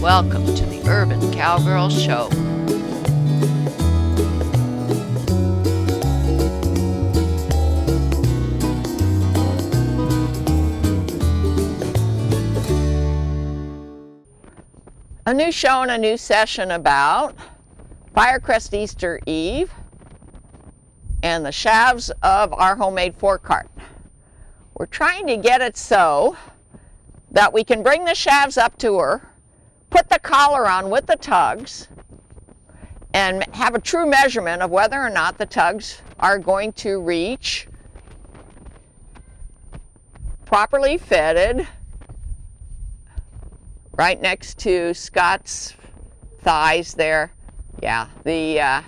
Welcome to the Urban Cowgirl Show. A new show and a new session about Firecrest Easter Eve and the sheaves of our homemade forecart. We're trying to get it so that we can bring the sheaves up to her, put the collar on with the tugs, and have a true measurement of whether or not the tugs are going to reach properly fitted right next to Scott's thighs there. Yeah, the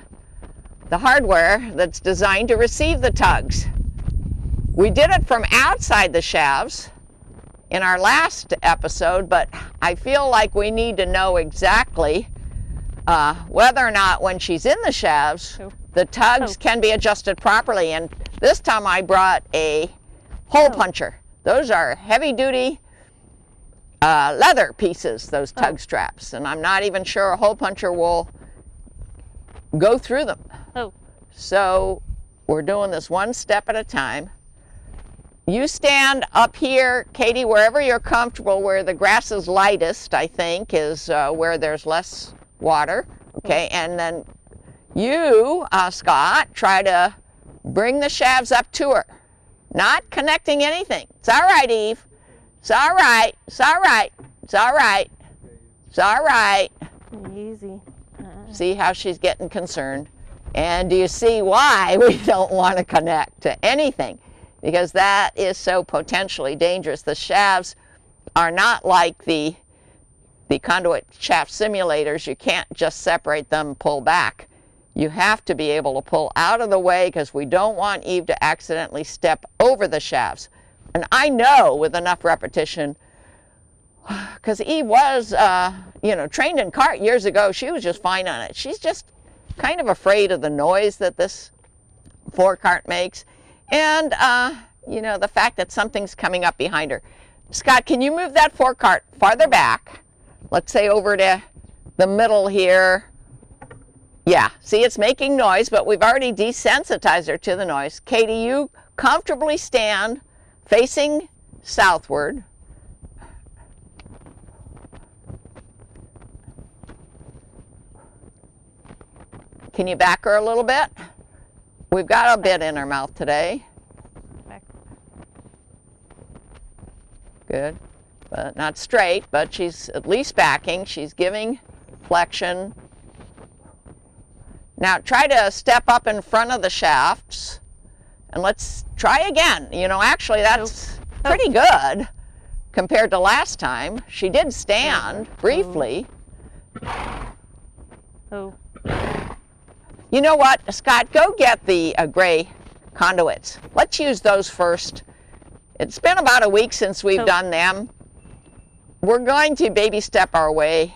hardware that's designed to receive the tugs. We did it from outside the sheaves in our last episode, but I feel like we need to know exactly whether or not when she's in the sheaves, the tugs can be adjusted properly. And this time I brought a hole puncher. Those are heavy-duty leather pieces, those tug straps, and I'm not even sure a hole puncher will go through them. So we're doing this one step at a time. You stand up here, Katie, wherever you're comfortable, where the grass is lightest, I think, is where there's less water. Okay, and then you, Scott, try to bring the sheaves up to her. Not connecting anything. It's all right, Eve. It's all right. It's all right. It's all right. It's all right. Easy. See how she's getting concerned? And do you see why we don't want to connect to anything? Because that is so potentially dangerous. The shafts are not like the conduit shaft simulators. You can't just separate them and pull back. You have to be able to pull out of the way because we don't want Eve to accidentally step over the shafts. And I know with enough repetition, because Eve was, trained in cart years ago, she was just fine on it. She's just kind of afraid of the noise that this forecart makes. And, the fact that something's coming up behind her. Scott, can you move that forecart farther back? Let's say over to the middle here. Yeah, see, it's making noise, but we've already desensitized her to the noise. Katie, you comfortably stand facing southward. Can you back her a little bit? We've got a bit in her mouth today. Good, but not straight, but she's at least backing. She's giving flexion. Now try to step up in front of the shafts and let's try again. Actually that's pretty good compared to last time. She did stand briefly. You know what, Scott, go get the gray conduits. Let's use those first. It's been about a week since we've done them. We're going to baby step our way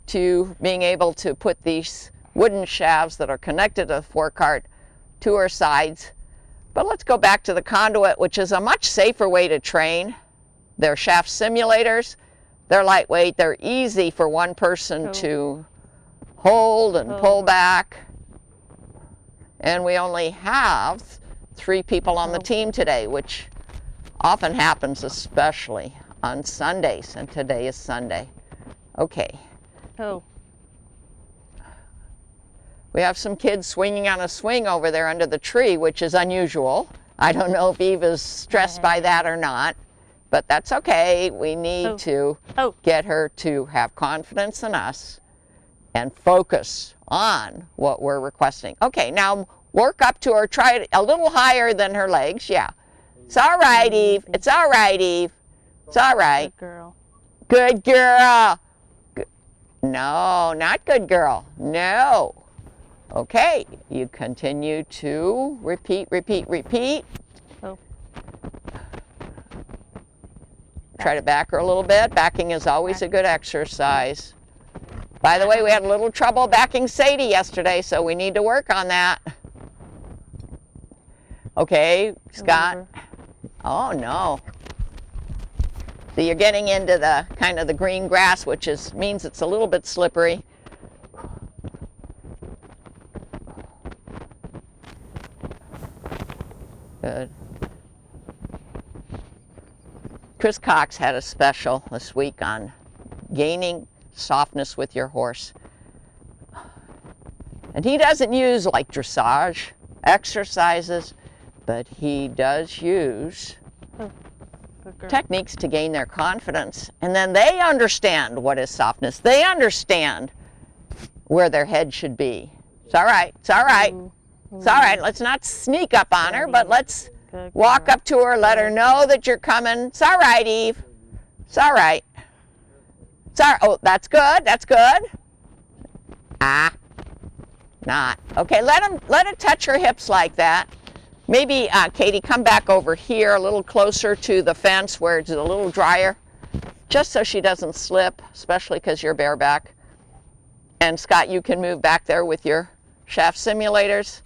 to being able to put these wooden shafts that are connected to the forecart to her sides. But let's go back to the conduit, which is a much safer way to train. They're shaft simulators. They're lightweight. They're easy for one person to hold and pull back. And we only have 3 people on the team today, which often happens, especially on Sundays, and today is Sunday. Okay. We have some kids swinging on a swing over there under the tree, which is unusual. I don't know if Eve is stressed by that or not, but that's okay. We need to get her to have confidence in us and focus on what we're requesting. Okay, now work up to her. Try it a little higher than her legs. Yeah. It's all right, Eve. It's all right, Eve. It's all right. Good girl. Good girl. No, not good girl. No. Okay, you continue to repeat. Try to back her a little bit. Backing is always a good exercise. By the way, we had a little trouble backing Sadie yesterday, so we need to work on that. Okay, Scott. Oh, no. So you're getting into the kind of the green grass, which means it's a little bit slippery. Good. Chris Cox had a special this week on gaining softness with your horse. And he doesn't use like dressage exercises, but he does use techniques to gain their confidence. And then they understand what is softness. They understand where their head should be. It's all right. It's all right. It's all right. Let's not sneak up on her, but let's walk up to her, let her know that you're coming. It's all right, Eve. It's all right. It's all right. Oh, that's good. That's good. Ah. Not. Okay, let it touch her hips like that. Maybe, Katie, come back over here a little closer to the fence where it's a little drier, just so she doesn't slip, especially because you're bareback. And Scott, you can move back there with your shaft simulators.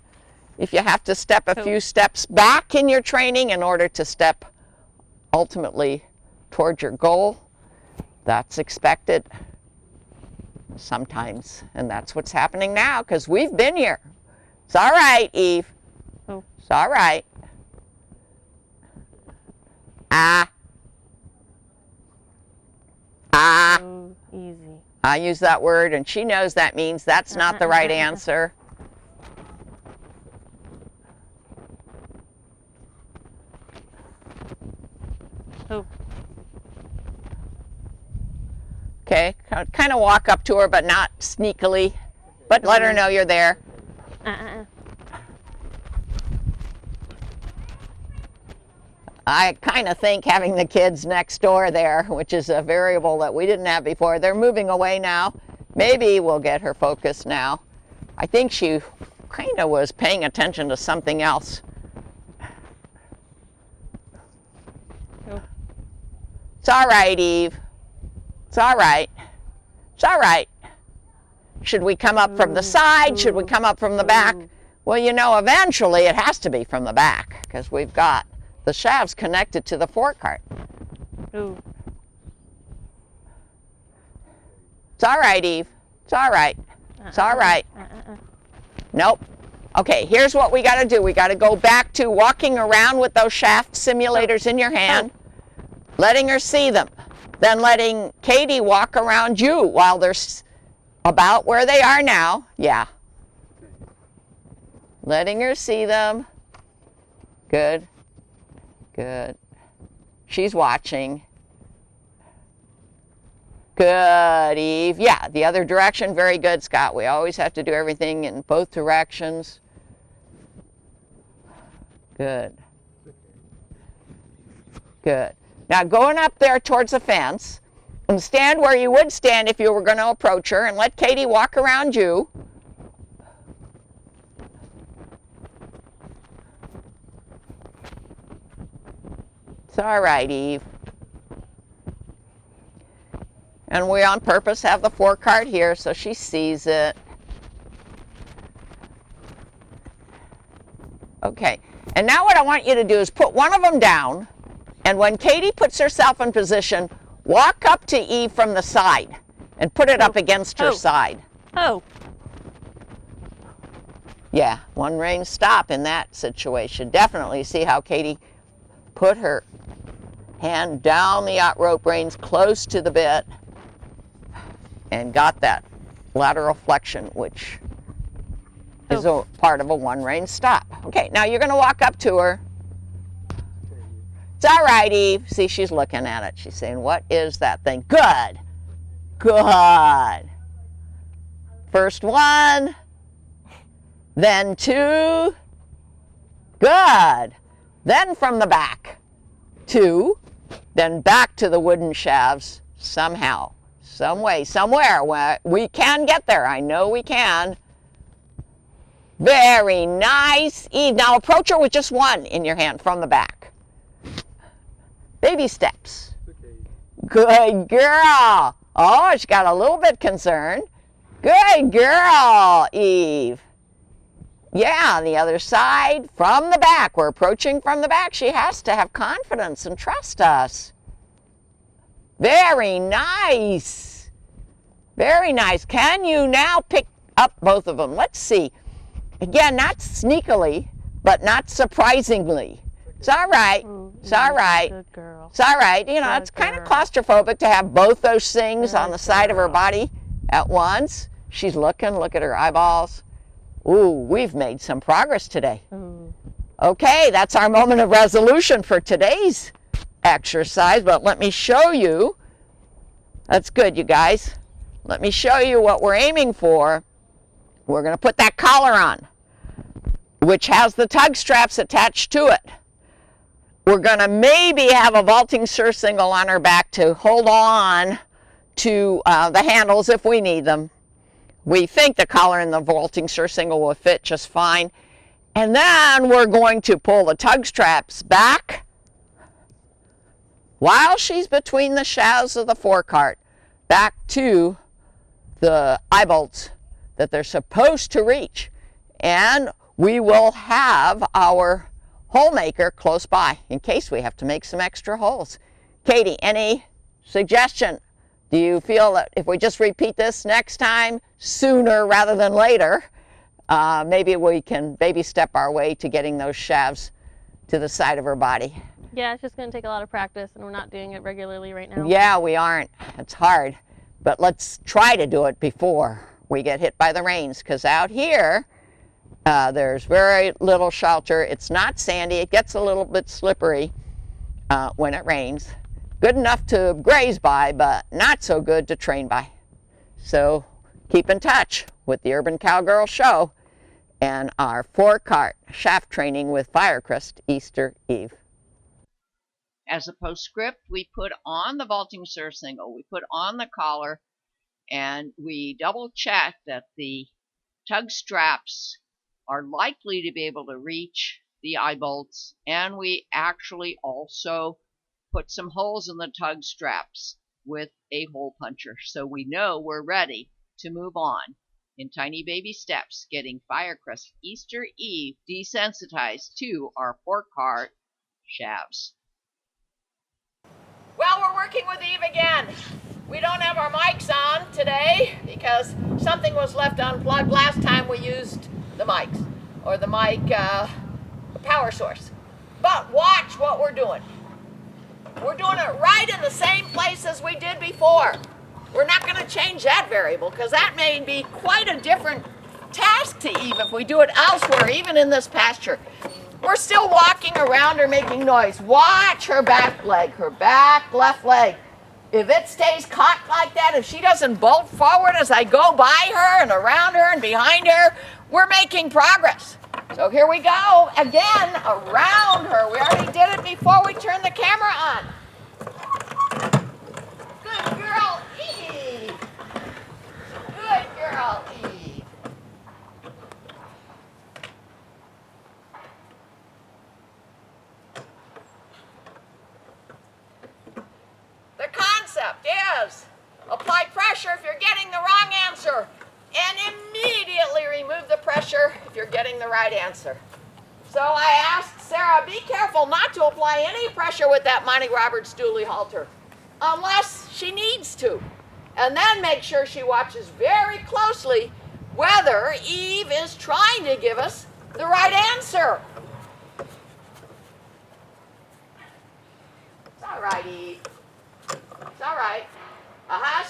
If you have to step a few steps back in your training in order to step ultimately toward your goal, that's expected. Sometimes, and that's what's happening now because we've been here. It's all right, Eve. Oh. It's all right. Ah. So easy. I use that word, and she knows that means that's not the right answer. Oh. Okay, kind of walk up to her, but not sneakily, but let her know you're there. I kind of think having the kids next door there, which is a variable that we didn't have before, they're moving away now. Maybe we'll get her focused now. I think she kind of was paying attention to something else. Oh. It's all right, Eve. It's all right. It's all right. Should we come up from the side? Should we come up from the back? Well, you know, eventually it has to be from the back because we've got the shafts connected to the forecart. Ooh. It's all right, Eve. It's all right. It's all right. Nope. Okay, here's what we got to do. We got to go back to walking around with those shaft simulators in your hand, letting her see them. Then letting Katie walk around you while they're about where they are now. Yeah. Letting her see them. Good. Good. She's watching. Good, Eve. Yeah, the other direction. Very good, Scott. We always have to do everything in both directions. Good. Good. Now going up there towards the fence, and stand where you would stand if you were going to approach her, and let Katie walk around you. It's all right, Eve. And we on purpose have the forecart here so she sees it. Okay, and now what I want you to do is put one of them down. And when Katie puts herself in position, walk up to Eve from the side and put it up against her side. Oh. Yeah, one rein stop in that situation. Definitely see how Katie put her hand down the out rope reins close to the bit and got that lateral flexion, which is a part of a one rein stop. Okay, now you're going to walk up to her. It's all right, Eve. See, she's looking at it. She's saying, what is that thing? Good. Good. First one, then two. Good. Then from the back, two. Then back to the wooden shafts somehow, some way, somewhere. We can get there. I know we can. Very nice, Eve. Now approach her with just one in your hand from the back. Baby steps. Good girl. Oh, she got a little bit concerned. Good girl, Eve. Yeah, on the other side, from the back. We're approaching from the back. She has to have confidence and trust us. Very nice. Very nice. Can you now pick up both of them? Let's see. Again, not sneakily, but not surprisingly. It's all right. Ooh, It's all right. Good girl. It's all right. You know, Good it's kind of girl. claustrophobic to have both those things on Good the side of her girl. body at once. She's looking. Look at her eyeballs. Ooh, we've made some progress today. Ooh. Okay, that's our moment of resolution for today's exercise, but let me show you. That's good, you guys. Let me show you what we're aiming for. We're going to put that collar on, which has the tug straps attached to it. We're going to maybe have a vaulting surcingle on her back to hold on to the handles if we need them. We think the collar and the vaulting surcingle will fit just fine. And then we're going to pull the tug straps back while she's between the shafts of the forecart back to the eye bolts that they're supposed to reach. And we will have our hole maker close by in case we have to make some extra holes. Katie, any suggestion? Do you feel that if we just repeat this next time sooner rather than later, maybe we can baby step our way to getting those shafts to the side of her body? Yeah, it's just going to take a lot of practice, and we're not doing it regularly right now. Yeah, we aren't. It's hard. But let's try to do it before we get hit by the rains, because out here, there's very little shelter. It's not sandy. It gets a little bit slippery when it rains. Good enough to graze by, but not so good to train by. So keep in touch with the Urban Cowgirl Show and our Forecart shaft training with Firecrest Easter Eve. As a postscript, we put on the vaulting surcingle, we put on the collar, and we double check that the tug straps are likely to be able to reach the eye bolts, and we actually also put some holes in the tug straps with a hole puncher, so we know we're ready to move on in tiny baby steps, getting Firecrest Easter Eve desensitized to our Forecart shafts. Well, we're working with Eve again. We don't have our mics on today because something was left unplugged last time we used the mics, or the mic power source. But watch what we're doing. We're doing it right in the same place as we did before. We're not going to change that variable because that may be quite a different task to Eve if we do it elsewhere, even in this pasture. We're still walking around her making noise. Watch her back leg, her back left leg. If it stays cocked like that, if she doesn't bolt forward as I go by her and around her and behind her, we're making progress. So here we go again around her. We already did it before we turned the camera on. Good girl, Eve. Good girl, Eve. The concept is apply pressure if you're getting the wrong answer, and immediately remove the pressure if you're getting the right answer. So I asked Sarah, be careful not to apply any pressure with that Monty Roberts dually halter, unless she needs to. And then make sure she watches very closely whether Eve is trying to give us the right answer. It's all right, Eve. It's all right.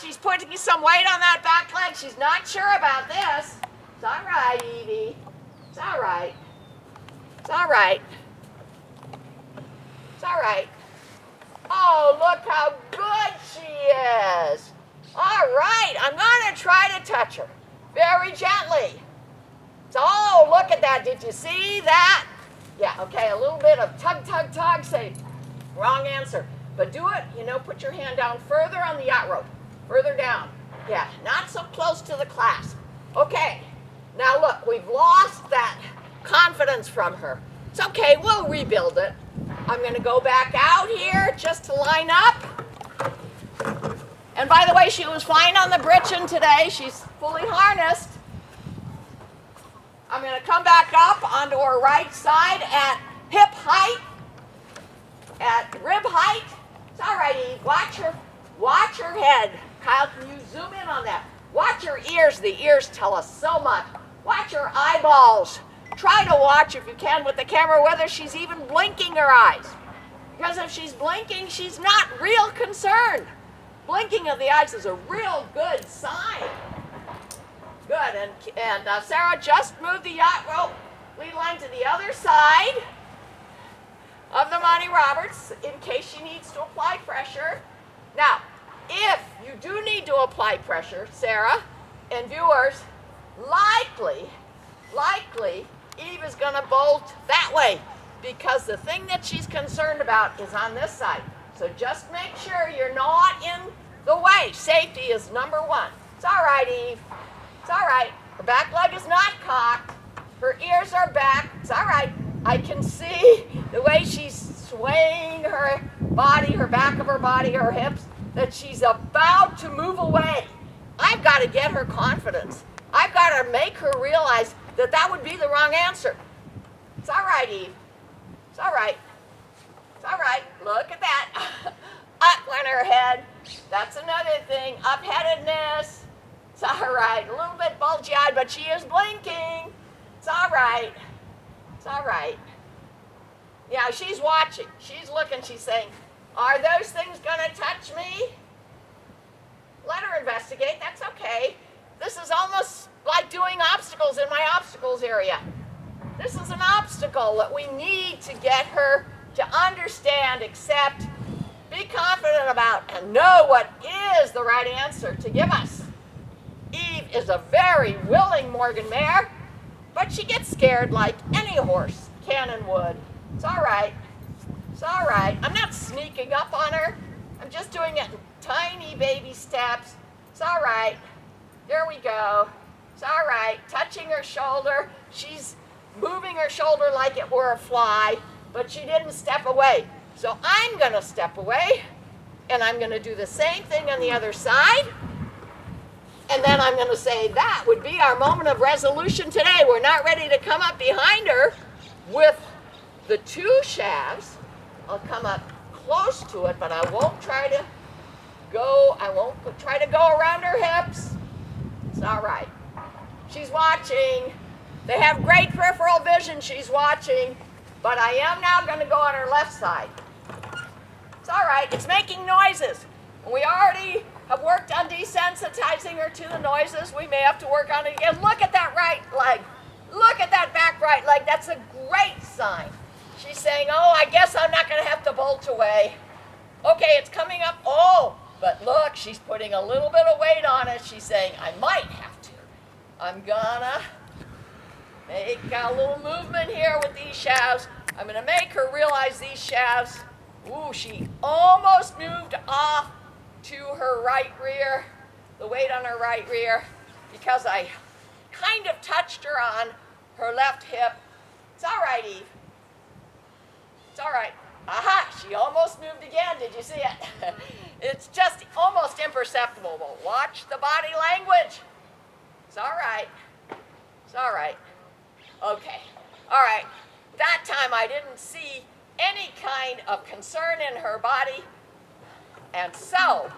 She's putting some weight on that back leg. She's not sure about this. It's all right, Evie. It's all right. It's all right. It's all right. Oh, look how good she is. All right, I'm going to try to touch her very gently. So, oh, look at that. Did you see that? Yeah, okay, a little bit of tug, tug, tug. Say, wrong answer. But do it, put your hand down further on the yacht rope. Further down. Yeah, not so close to the clasp. Okay, now look, we've lost that confidence from her. It's okay, we'll rebuild it. I'm going to go back out here just to line up. And by the way, she was fine on the britchin today. She's fully harnessed. I'm going to come back up onto her right side at hip height, at rib height. It's all right, Eve. Watch Watch her head. Kyle, can you zoom in on that? Watch her ears. The ears tell us so much. Watch her eyeballs. Try to watch, if you can, with the camera, whether she's even blinking her eyes. Because if she's blinking, she's not real concerned. Blinking of the eyes is a real good sign. Good, and Sarah, just move the yacht rope lead line to the other side of the Monty Roberts in case she needs to apply pressure. Now, if you do need to apply pressure, Sarah and viewers, likely, Eve is going to bolt that way because the thing that she's concerned about is on this side. So just make sure you're not in the way. Safety is number one. It's all right, Eve. It's all right. Her back leg is not cocked. Her ears are back. It's all right. I can see the way she's swaying her body, her back of her body, her hips, that she's about to move away. I've got to get her confidence. I've got to make her realize that that would be the wrong answer. It's all right, Eve. It's all right. It's all right. Look at that. Up went her head. That's another thing. Up-headedness. It's all right. A little bit bulgy-eyed, but she is blinking. It's all right. It's all right. Yeah, she's watching. She's looking. She's saying, are those things going to touch me? Let her investigate. That's okay. This is almost like doing obstacles in my obstacles area. This is an obstacle that we need to get her to understand, accept, be confident about, and know what is the right answer to give us. Eve is a very willing Morgan mare, but she gets scared like any horse can and would. It's all right. It's all right. I'm not sneaking up on her. I'm just doing it in tiny baby steps. It's all right. There we go. It's all right. Touching her shoulder. She's moving her shoulder like it were a fly, but she didn't step away. So I'm going to step away, and I'm going to do the same thing on the other side. And then I'm going to say that would be our moment of resolution today. We're not ready to come up behind her with the two shafts. I'll come up close to it, but I won't try to go around her hips. It's all right. She's watching. They have great peripheral vision. She's watching. But I am now going to go on her left side. It's all right. It's making noises. We already have worked on desensitizing her to the noises. We may have to work on it again. Look at that right leg. Look at that back right leg. That's a great sign. She's saying, oh, I guess I'm not going to have to bolt away. Okay, it's coming up. Oh, but look, she's putting a little bit of weight on it. She's saying, I might have to. I'm gonna make a little movement here with these shafts. I'm gonna make her realize these shafts. Ooh, she almost moved off to her right rear, the weight on her right rear, because I kind of touched her on her left hip. It's all right, Eve. It's all right. Aha, she almost moved again. Did you see it? It's just almost imperceptible, but watch the body language. It's all right. It's all right. Okay. All right. That time I didn't see any kind of concern in her body. And so,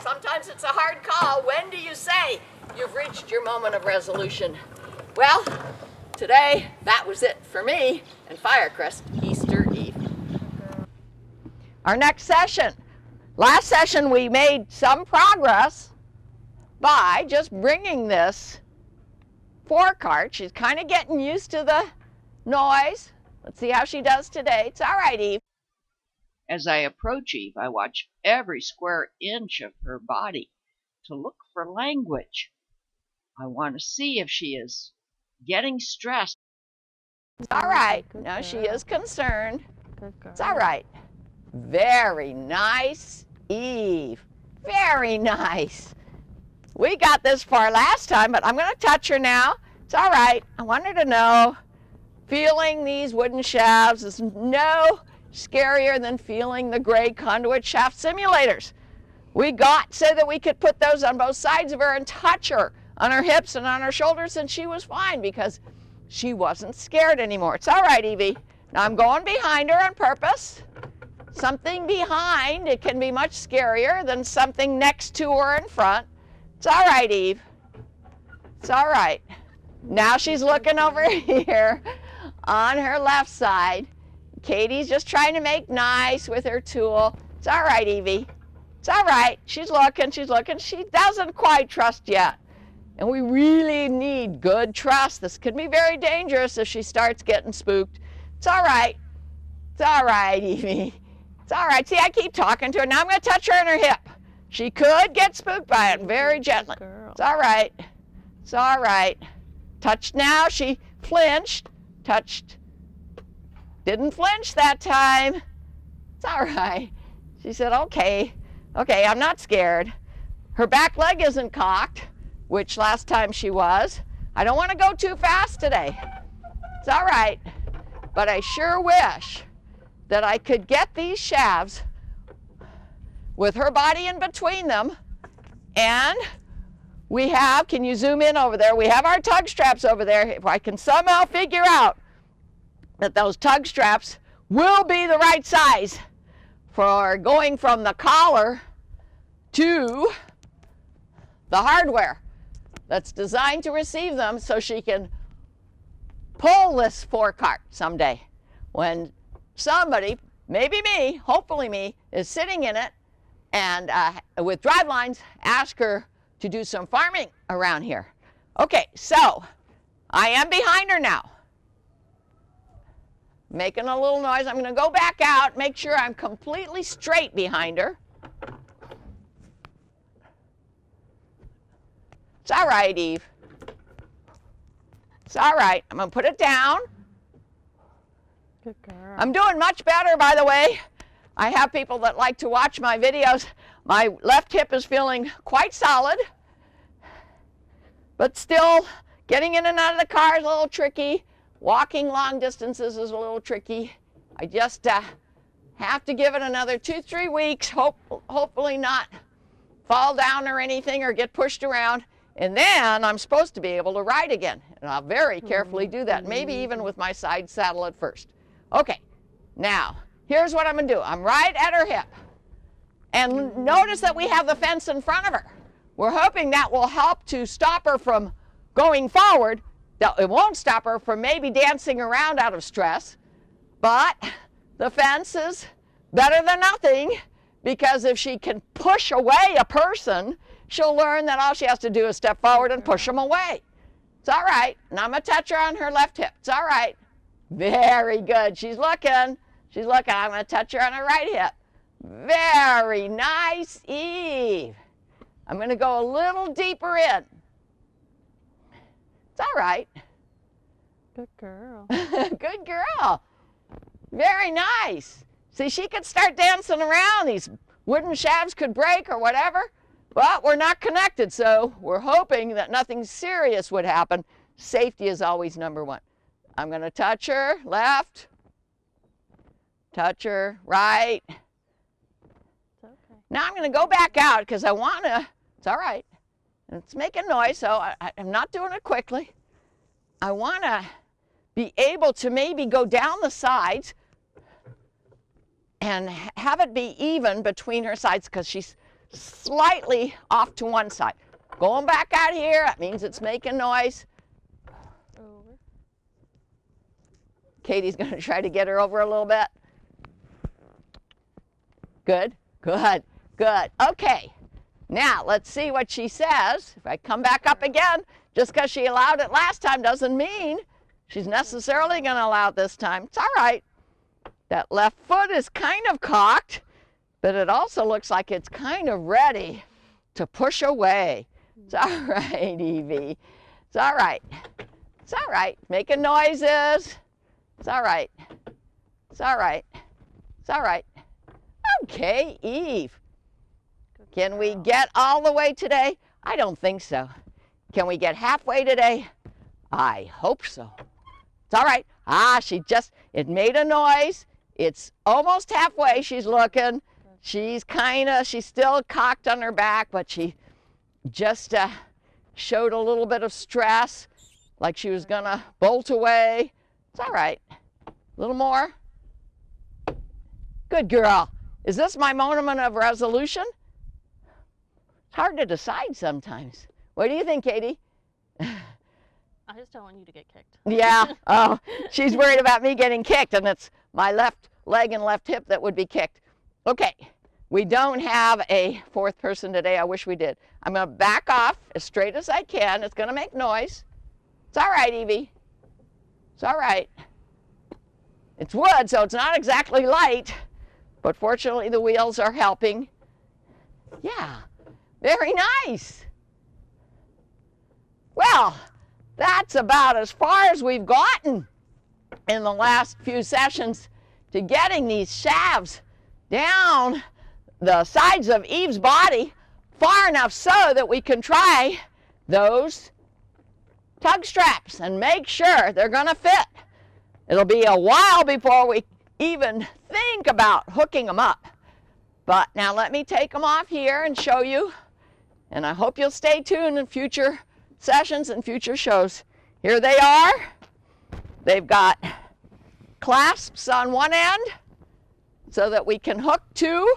sometimes it's a hard call. When do you say you've reached your moment of resolution? Well, today, that was it for me and Firecrest Easter Eve. Our next session. Last session we made some progress by just bringing this Forecart. She's kind of getting used to the noise. Let's see how she does today. It's all right, Eve. As I approach Eve, I watch every square inch of her body to look for language. I want to see if she is getting stressed. It's all right. No, she is concerned. It's all right. Very nice, Eve. Very nice. We got this far last time, but I'm going to touch her now. It's all right. I want her to know feeling these wooden shafts is no scarier than feeling the gray conduit shaft simulators. We got so that we could put those on both sides of her and touch her on her hips and on her shoulders, and she was fine because she wasn't scared anymore. It's all right, Evie. Now I'm going behind her on purpose something behind, it can be much scarier than something next to or in front. It's all right, Eve. It's all right. Now she's looking over here on her left side. Katie's just trying to make nice with her tool. It's all right, Evie. It's all right. She's looking, she's looking. She doesn't quite trust yet. And we really need good trust. This can be very dangerous if she starts getting spooked. It's all right. It's all right, Evie. It's all right. See, I keep talking to her. Now I'm going to touch her on her hip. She could get spooked by it very gently. It's all right. It's all right. Touched now. She flinched. Touched. Didn't flinch that time. It's all right. She said, okay. Okay, I'm not scared. Her back leg isn't cocked, which last time she was. I don't want to go too fast today. It's all right. But I sure wish that I could get these shafts with her body in between them. And we have, can you zoom in over there? We have our tug straps over there. If I can somehow figure out that those tug straps will be the right size for going from the collar to the hardware that's designed to receive them, so she can pull this Forecart someday when somebody, maybe me, hopefully me, is sitting in it and with drive lines ask her to do some farming around here. Okay, so I am behind her now. Making a little noise. I'm going to go back out, make sure I'm completely straight behind her. It's all right, Eve. It's all right. I'm going to put it down. Good girl. I'm doing much better, by the way. I have people that like to watch my videos. My left hip is feeling quite solid, but still getting in and out of the car is a little tricky. Walking long distances is a little tricky. I just have to give it another 2-3 weeks, hopefully not fall down or anything or get pushed around. And then I'm supposed to be able to ride again. And I'll very carefully do that, maybe even with my side saddle at first. Okay, now, here's what I'm going to do. I'm right at her hip. And notice that we have the fence in front of her. We're hoping that will help to stop her from going forward. It won't stop her from maybe dancing around out of stress. But the fence is better than nothing, because if she can push away a person, she'll learn that all she has to do is step forward and push them away. It's all right. And I'm going to touch her on her left hip. It's all right. Very good. She's looking. She's looking. I'm going to touch her on her right hip. Very nice, Eve. I'm going to go a little deeper in. It's all right. Good girl. Good girl. Very nice. See, she could start dancing around. These wooden shafts could break or whatever. But we're not connected, so we're hoping that nothing serious would happen. Safety is always number one. I'm going to touch her left, touch her right. It's okay. Now I'm going to go back out because I want to, it's all right. It's making noise, so I'm not doing it quickly. I want to be able to maybe go down the sides and have it be even between her sides, because she's slightly off to one side. Going back out here, that means it's making noise. Over. Katie's going to try to get her over a little bit. Good, good, good. Okay, now let's see what she says. If I come back up again, just because she allowed it last time doesn't mean she's necessarily going to allow it this time. It's all right. That left foot is kind of cocked, but it also looks like it's kind of ready to push away. It's all right, Evie. It's all right. It's all right. Making noises. It's all right. It's all right. It's all right. Okay, Eve. Can we get all the way today? I don't think so. Can we get halfway today? I hope so. It's all right. It made a noise. It's almost halfway. She's looking. She's still cocked on her back, but she just showed a little bit of stress, like she was gonna bolt away. It's all right. A little more. Good girl. Is this my moment of resolution? It's hard to decide sometimes. What do you think, Katie? I just don't want you to get kicked. Yeah. Oh, she's worried about me getting kicked, and it's my left leg and left hip that would be kicked. Okay. We don't have a fourth person today. I wish we did. I'm going to back off as straight as I can. It's going to make noise. It's all right, Evie. It's all right. It's wood, so it's not exactly light, but fortunately the wheels are helping. Yeah, very nice. Well, that's about as far as we've gotten in the last few sessions to getting these shafts down the sides of Eve's body far enough so that we can try those tug straps and make sure they're going to fit. It'll be a while before we even think about hooking them up. But now let me take them off here and show you, and I hope you'll stay tuned in future sessions and future shows. Here they are. They've got clasps on one end so that we can hook to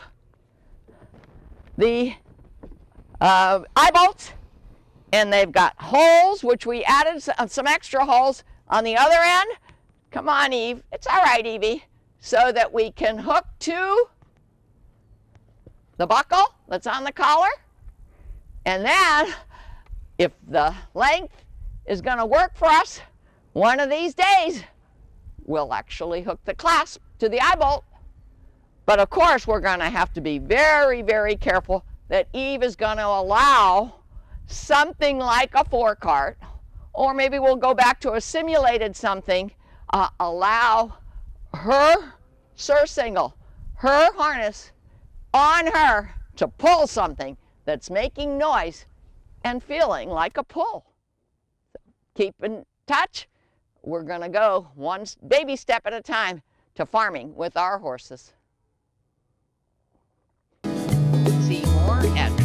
the eye bolts, and they've got holes, which we added some extra holes on the other end. Come on, Eve. It's all right, Evie. So that we can hook to the buckle that's on the collar. And then, if the length is going to work for us, one of these days, we'll actually hook the clasp to the eye bolt. But of course, we're going to have to be very, very careful that Eve is going to allow something like a forecart, or maybe we'll go back to a simulated something, allow her surcingle, her harness on her to pull something that's making noise and feeling like a pull. Keep in touch. We're going to go one baby step at a time to farming with our horses. See more at